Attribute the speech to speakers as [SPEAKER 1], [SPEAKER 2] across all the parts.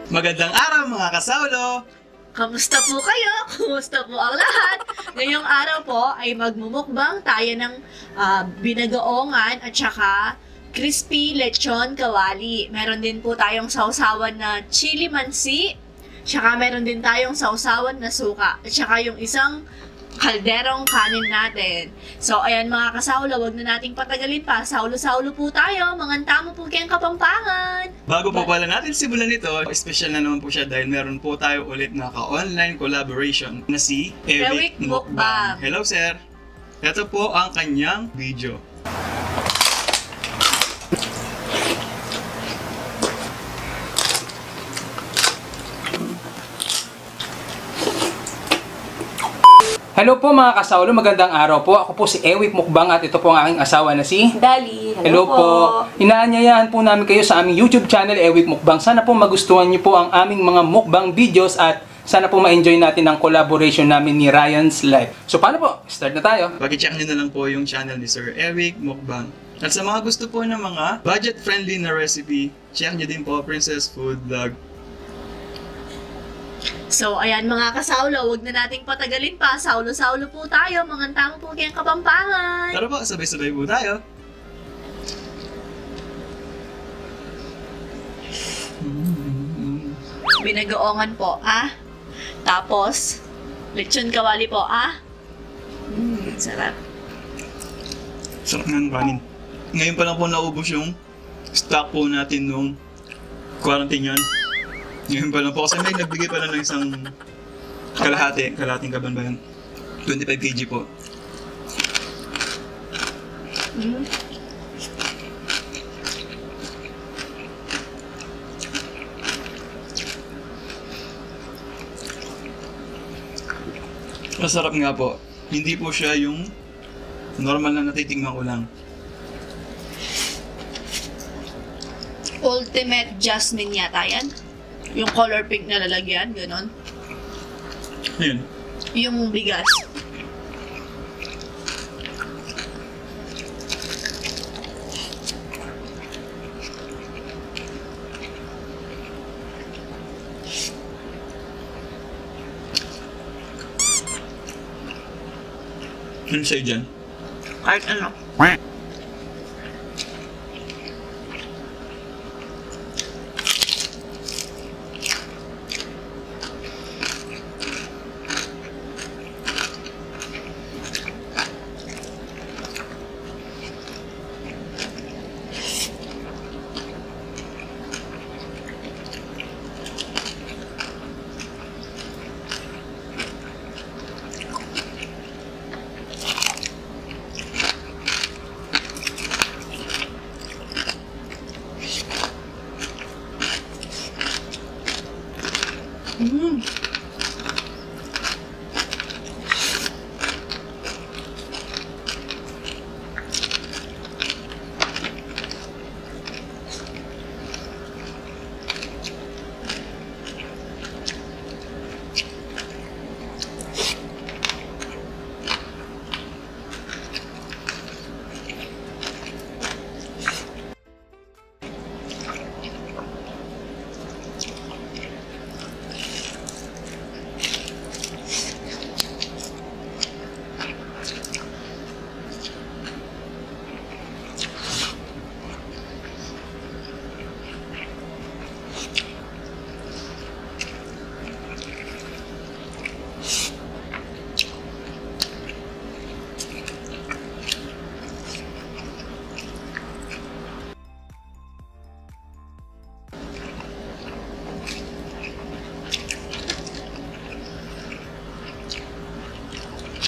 [SPEAKER 1] Magandang araw mga kasaulo!
[SPEAKER 2] Kamusta po kayo? Kumusta po ang lahat? Ngayong araw po ay magmumukbang tayo ng binagoongan at saka crispy lechon kawali. Meron din po tayong sausawan na chili mansi. Saka meron din tayong sausawan na suka. At saka yung isang kalderong kanin natin. So, ayan mga kasaulo, wag na nating patagalin pa. Saulo-saulo po tayo. Mangantamo po kayong Kapampangan.
[SPEAKER 1] Bago po pala natin simulan ito, special na naman po siya dahil meron po tayo ulit na ka-online collaboration na si Eric Mukbang. Hello sir! Ito po ang kanyang video.
[SPEAKER 3] Hello po mga kasaulo, magandang araw po. Ako po si Eric Mukbang at ito po ang aking asawa na si
[SPEAKER 2] Dali,
[SPEAKER 3] hello po. Inaanyayahan po namin kayo sa aming YouTube channel, Eric Mukbang. Sana po magustuhan niyo po ang aming mga mukbang videos at sana po ma-enjoy natin ang collaboration namin ni Ryan's Life. So paano po? Start na tayo.
[SPEAKER 1] Pag-check nyo na lang po yung channel ni Sir Eric Mukbang. At sa mga gusto po ng mga budget-friendly na recipe, check nyo din po Princess Food Vlog.
[SPEAKER 2] So, ayan mga kasaulo, wag na nating patagalin pa. Saulo-saulo po tayo. Mangantamo po kayong Kapampangan.
[SPEAKER 1] Tara po, sabay-sabay po tayo.
[SPEAKER 2] Binagoongan po, Tapos, lechon kawali po, sarap.
[SPEAKER 1] Sarap nga ng kanin. Ngayon pa lang po naubos yung stock po natin nung quarantine yan. Ngayon pa lang po kasi may nagbigay pa lang ng isang kalahating kaban ba yan? 25 kg po. Masarap nga po. Hindi po siya yung normal na natitingnan ko lang.
[SPEAKER 2] Ultimate jasmine yata yan. Yung color pink na lalagyan, ganon.
[SPEAKER 1] Ayun.
[SPEAKER 2] Yung bigas.
[SPEAKER 1] Ano sa'yo dyan?
[SPEAKER 2] Kahit ano.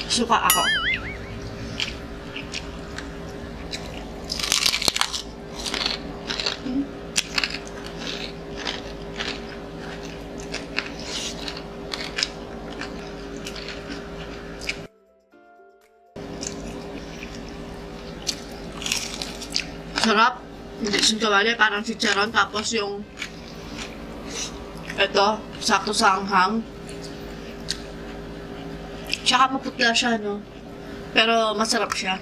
[SPEAKER 2] Suka ako. Sarap. Hindi kawali, parang chicharon. Tapos yung ito, sakto sa anghang. Tsaka maputla siya, no? Pero masarap siya.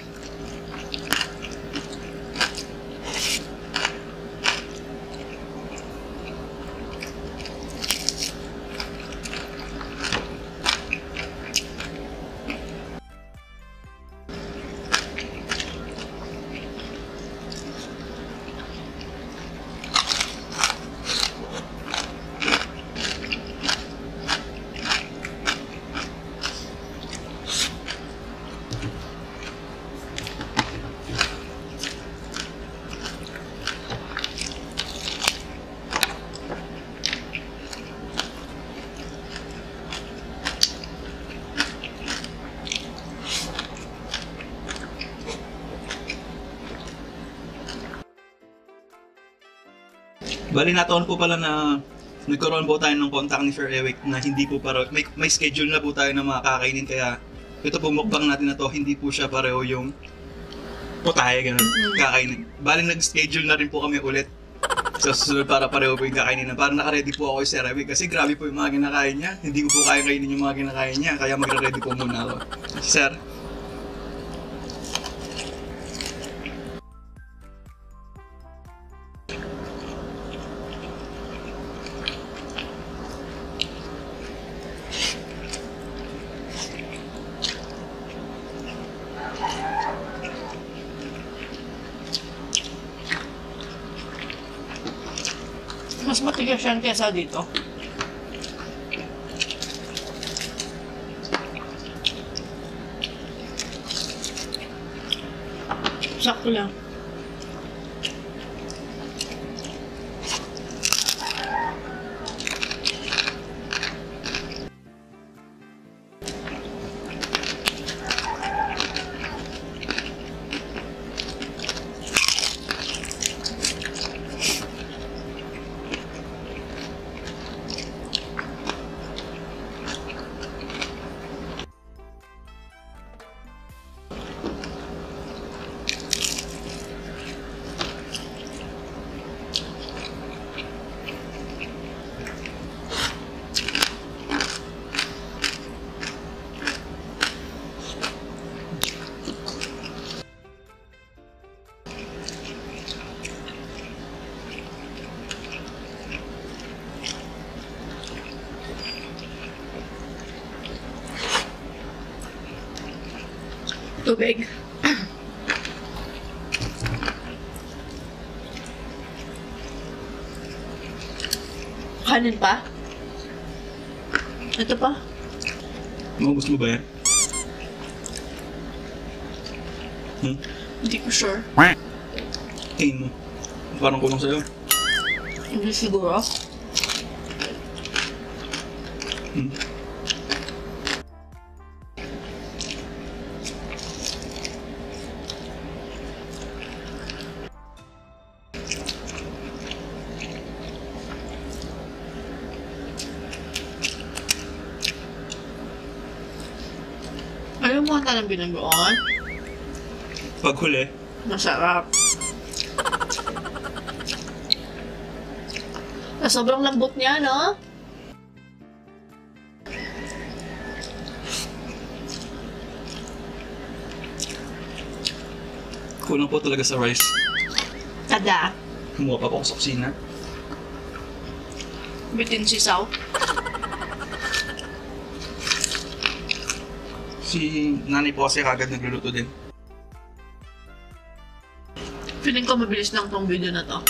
[SPEAKER 1] Bali nataon po pala na nagkaroon po tayo ng contact ni Sir Eric na hindi po para may schedule na po tayo na mga kakainin, kaya ito po mukbang natin na to, hindi po siya pareho yung putahe ganun, kakainin. Bali nag-schedule na rin po kami ulit sa susunod para pareho po yung kakainin na. Para naka-ready po ako kay Sir Eric kasi grabe po yung mga kinakain niya. Hindi ko po kaya kainin yung mga kinakain niya, kaya magre-ready po muna ako. Sir,
[SPEAKER 2] Mas matigas yan kesa dito. Sakto lang. Tubig. Kanin pa? Ito pa?
[SPEAKER 1] maubos mo ba yan?
[SPEAKER 2] Hindi ko sure.
[SPEAKER 1] Tingin mo. Parang kulang sa'yo.
[SPEAKER 2] Hindi siguro. Ayaw mo kanta ng binagoon?
[SPEAKER 1] Pag huli,
[SPEAKER 2] Masarap. Sobrang lambot niya, no?
[SPEAKER 1] kulang po talaga sa rice.
[SPEAKER 2] Tada.
[SPEAKER 1] Kumuha pa po ako sa kusina.
[SPEAKER 2] Bitin sisaw.
[SPEAKER 1] Si nanay po kasi kagad nagluluto din.
[SPEAKER 2] Feeling ko mabilis lang tong video na to.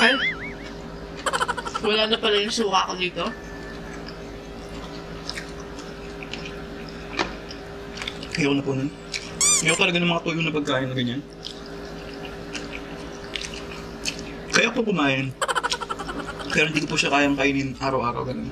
[SPEAKER 2] Ay, wala na pala yung suka ko dito.
[SPEAKER 1] Ayaw na po nun. Ayaw talaga ng mga tuyo na pagkain na ganyan. Kaya po kumain. Pero hindi ko po siya kayang kainin araw-araw ganun.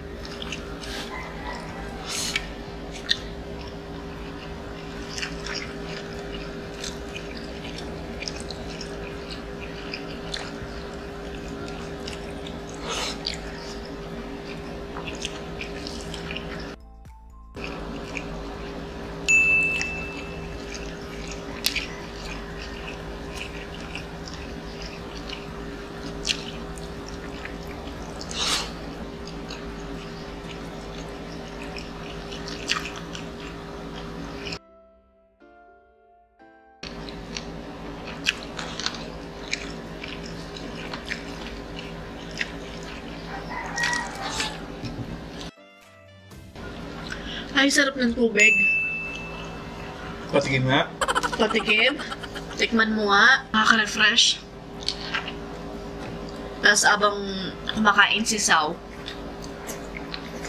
[SPEAKER 2] Ay, sarap ng tubig.
[SPEAKER 1] Patigim nga.
[SPEAKER 2] Patikim. Tikman mo nga. Nakaka-refresh. Tapos abang kumakain si Sao,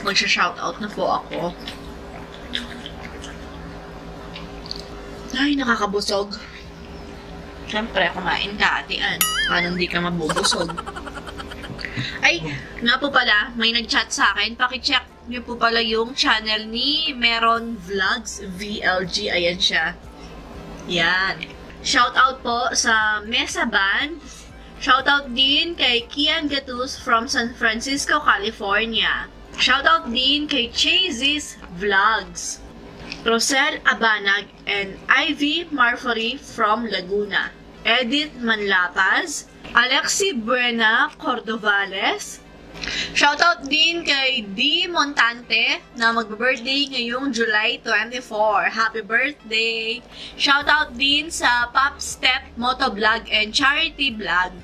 [SPEAKER 2] magsha-shoutout na po ako. Ay, nakakabusog. Siyempre, kumain ka, atian. Paano hindi ka mabubusog? Ay, nga po pala, may nag-chat sa akin. Paki-check niyo po pala yung channel ni Meron Vlogs, VLG. Ayan siya. Yan. Shoutout po sa Mesa Band. Shoutout din kay Kian Gatus from San Francisco, California. Shoutout din kay Chazes Vlogs, Rosel Abanag, and Ivy Marfori from Laguna. Edith Manlapaz, Alexi Buena Cordovales. Shoutout din kay D. Montante na magbe-birthday ngayong July 24. Happy birthday! Shoutout din sa Pop Step Motovlog and Charity Vlog.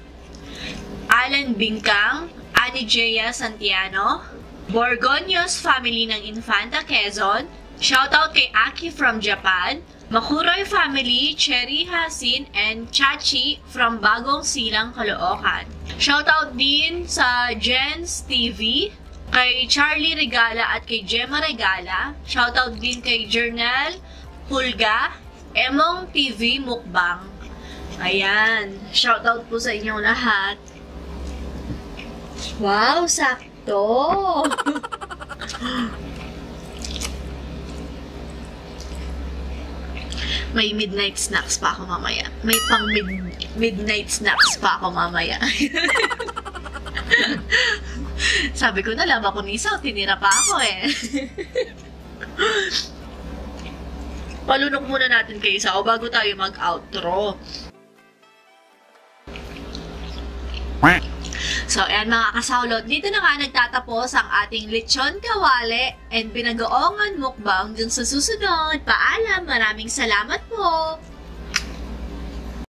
[SPEAKER 2] Alan Bingkang, Ani Jaya Santiano, Borgonios family ng Infanta Quezon. Shoutout kay Aki from Japan, Makuroy family, Cherry Hasin, and Chachi from Bagong Silang, Caloocan. Shoutout din sa Jens TV, kay Charlie Regala at kay Gemma Regala. Shoutout din kay Jernal Pulga, Emong TV Mukbang. Ayan, shoutout po sa inyong lahat. Wow, sakto! May midnight snacks pa ako mamaya. May pang midnight snacks pa ako mamaya. Sabi ko na lang ako ni Sao, tinira pa ako eh. Palunok muna natin kay Sao bago tayo mag-outro. So, ayan mga kasawlot, dito na nga nagtatapos ang ating lechon kawali and binagoongan mukbang dun sa susunod. Paalam, maraming salamat po!